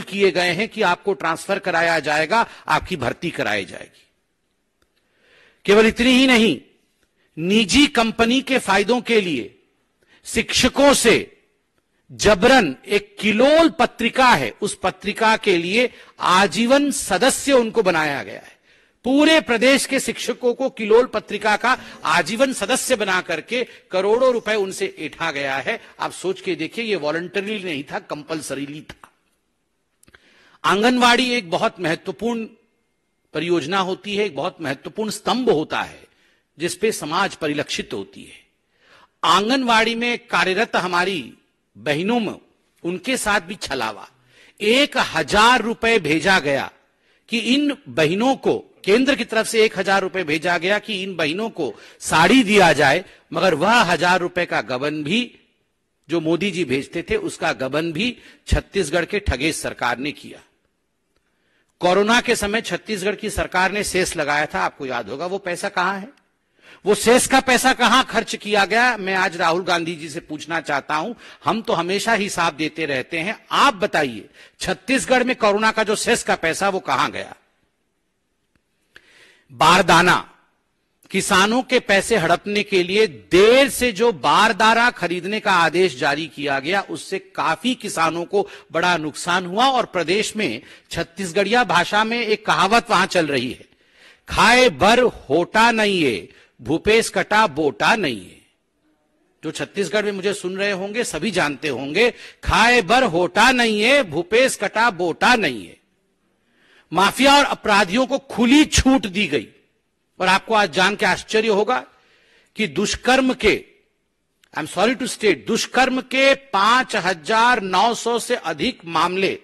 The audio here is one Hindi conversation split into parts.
किए गए हैं कि आपको ट्रांसफर कराया जाएगा, आपकी भर्ती कराई जाएगी। केवल इतनी ही नहीं, निजी कंपनी के फायदों के लिए शिक्षकों से जबरन एक किलोल पत्रिका है, उस पत्रिका के लिए आजीवन सदस्य उनको बनाया गया है। पूरे प्रदेश के शिक्षकों को किलोल पत्रिका का आजीवन सदस्य बना करके करोड़ों रुपए उनसे ऐंठा गया है। आप सोच के देखिए, यह वॉलंटरी नहीं था, कंपल्सरीली था। आंगनवाड़ी एक बहुत महत्वपूर्ण परियोजना होती है, एक बहुत महत्वपूर्ण स्तंभ होता है जिसपे समाज परिलक्षित होती है। आंगनवाड़ी में कार्यरत हमारी बहनों में उनके साथ भी छलावा। 1000 रुपए भेजा गया कि इन बहनों को, केंद्र की तरफ से 1000 रुपए भेजा गया कि इन बहनों को साड़ी दिया जाए, मगर वह 1000 रुपए का गबन भी जो मोदी जी भेजते थे, उसका गबन भी छत्तीसगढ़ के ठगेश सरकार ने किया। कोरोना के समय छत्तीसगढ़ की सरकार ने सेस लगाया था, आपको याद होगा। वो पैसा कहां है? वो सेस का पैसा कहां खर्च किया गया? मैं आज राहुल गांधी जी से पूछना चाहता हूं। हम तो हमेशा हिसाब देते रहते हैं, आप बताइए छत्तीसगढ़ में कोरोना का जो सेस का पैसा वो कहां गया? बारदाना, किसानों के पैसे हड़पने के लिए देर से जो बारदाना खरीदने का आदेश जारी किया गया, उससे काफी किसानों को बड़ा नुकसान हुआ। और प्रदेश में छत्तीसगढ़िया भाषा में एक कहावत वहां चल रही है, खाए बर होटा नहीं है, भूपेश कटा बोटा नहीं है। जो छत्तीसगढ़ में मुझे सुन रहे होंगे सभी जानते होंगे, खाए बर होटा नहीं है, भूपेश कटा बोटा नहीं है। माफिया और अपराधियों को खुली छूट दी गई। और आपको आज जान के आश्चर्य होगा कि दुष्कर्म के, I am sorry to state, दुष्कर्म के 5900 से अधिक मामले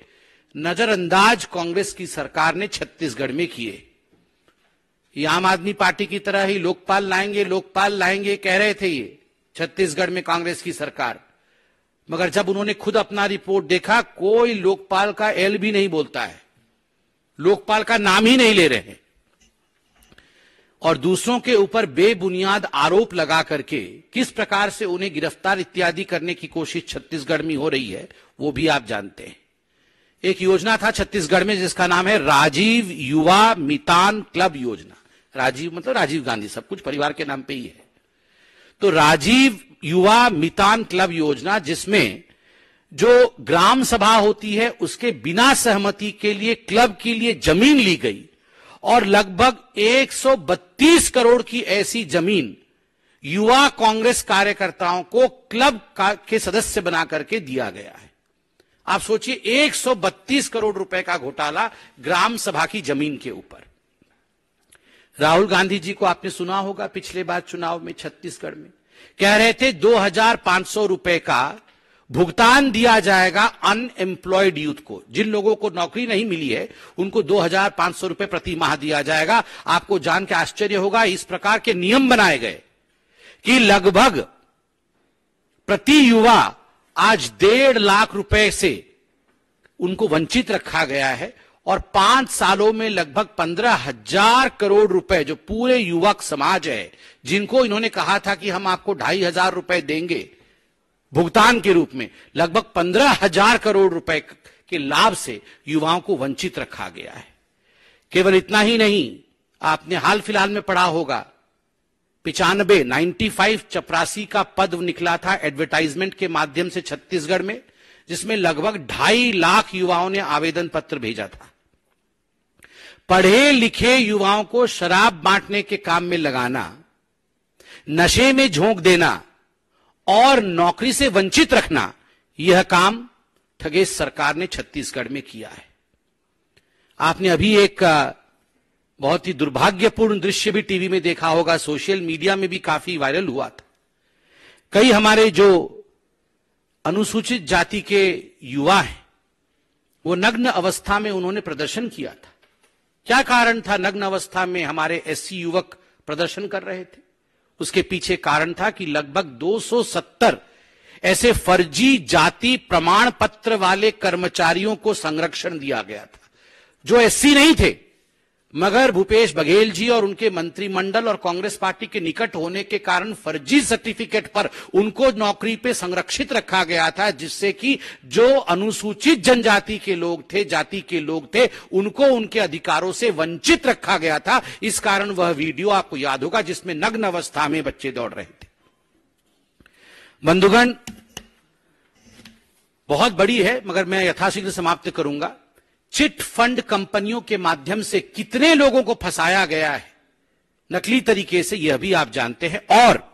नजरअंदाज कांग्रेस की सरकार ने छत्तीसगढ़ में किए। ये आम आदमी पार्टी की तरह ही लोकपाल लाएंगे कह रहे थे ये छत्तीसगढ़ में कांग्रेस की सरकार, मगर जब उन्होंने खुद अपना रिपोर्ट देखा, कोई लोकपाल का एल भी नहीं बोलता है, लोकपाल का नाम ही नहीं ले रहे हैं। और दूसरों के ऊपर बेबुनियाद आरोप लगा करके किस प्रकार से उन्हें गिरफ्तार इत्यादि करने की कोशिश छत्तीसगढ़ में हो रही है, वो भी आप जानते हैं। एक योजना था छत्तीसगढ़ में जिसका नाम है राजीव युवा मितान क्लब योजना। राजीव मतलब राजीव गांधी, सब कुछ परिवार के नाम पे ही है। तो राजीव युवा मितान क्लब योजना, जिसमें जो ग्राम सभा होती है उसके बिना सहमति के लिए क्लब के लिए जमीन ली गई और लगभग 132 करोड़ की ऐसी जमीन युवा कांग्रेस कार्यकर्ताओं को क्लब के सदस्य बना करके दिया गया है। आप सोचिए, 132 करोड़ रुपए का घोटाला ग्राम सभा की जमीन के ऊपर। राहुल गांधी जी को आपने सुना होगा पिछले बार चुनाव में छत्तीसगढ़ में कह रहे थे 2500 रुपए का भुगतान दिया जाएगा अनएम्प्लॉयड यूथ को। जिन लोगों को नौकरी नहीं मिली है उनको 2500 रुपए प्रति माह दिया जाएगा। आपको जान के आश्चर्य होगा, इस प्रकार के नियम बनाए गए कि लगभग प्रति युवा आज 1.5 लाख रुपए से उनको वंचित रखा गया है। और 5 सालों में लगभग 15,000 करोड़ रुपए जो पूरे युवक समाज है, जिनको इन्होंने कहा था कि हम आपको 2,500 रुपए देंगे भुगतान के रूप में, लगभग 15,000 करोड़ रुपए के लाभ से युवाओं को वंचित रखा गया है। केवल इतना ही नहीं, आपने हाल फिलहाल में पढ़ा होगा 95 चपरासी का पद निकला था एडवर्टाइजमेंट के माध्यम से छत्तीसगढ़ में, जिसमें लगभग 2.5 लाख युवाओं ने आवेदन पत्र भेजा था। पढ़े लिखे युवाओं को शराब बांटने के काम में लगाना, नशे में झोंक देना और नौकरी से वंचित रखना, यह काम ठगेश सरकार ने छत्तीसगढ़ में किया है। आपने अभी एक बहुत ही दुर्भाग्यपूर्ण दृश्य भी टीवी में देखा होगा, सोशल मीडिया में भी काफी वायरल हुआ था। कई हमारे जो अनुसूचित जाति के युवा हैं, वो नग्न अवस्था में उन्होंने प्रदर्शन किया था। क्या कारण था नग्न अवस्था में हमारे एससी युवक प्रदर्शन कर रहे थे? उसके पीछे कारण था कि लगभग 270 ऐसे फर्जी जाति प्रमाण पत्र वाले कर्मचारियों को संरक्षण दिया गया था, जो एससी नहीं थे मगर भूपेश बघेल जी और उनके मंत्रिमंडल और कांग्रेस पार्टी के निकट होने के कारण फर्जी सर्टिफिकेट पर उनको नौकरी पे संरक्षित रखा गया था, जिससे कि जो अनुसूचित जनजाति के लोग थे, जाति के लोग थे, उनको उनके अधिकारों से वंचित रखा गया था। इस कारण वह वीडियो आपको याद होगा जिसमें नग्न अवस्था में बच्चे दौड़ रहे थे। बंधुगण, बहुत बड़ी है मगर मैं यथाशीघ्र समाप्त करूंगा। चिट फंड कंपनियों के माध्यम से कितने लोगों को फंसाया गया है नकली तरीके से, यह भी आप जानते हैं। और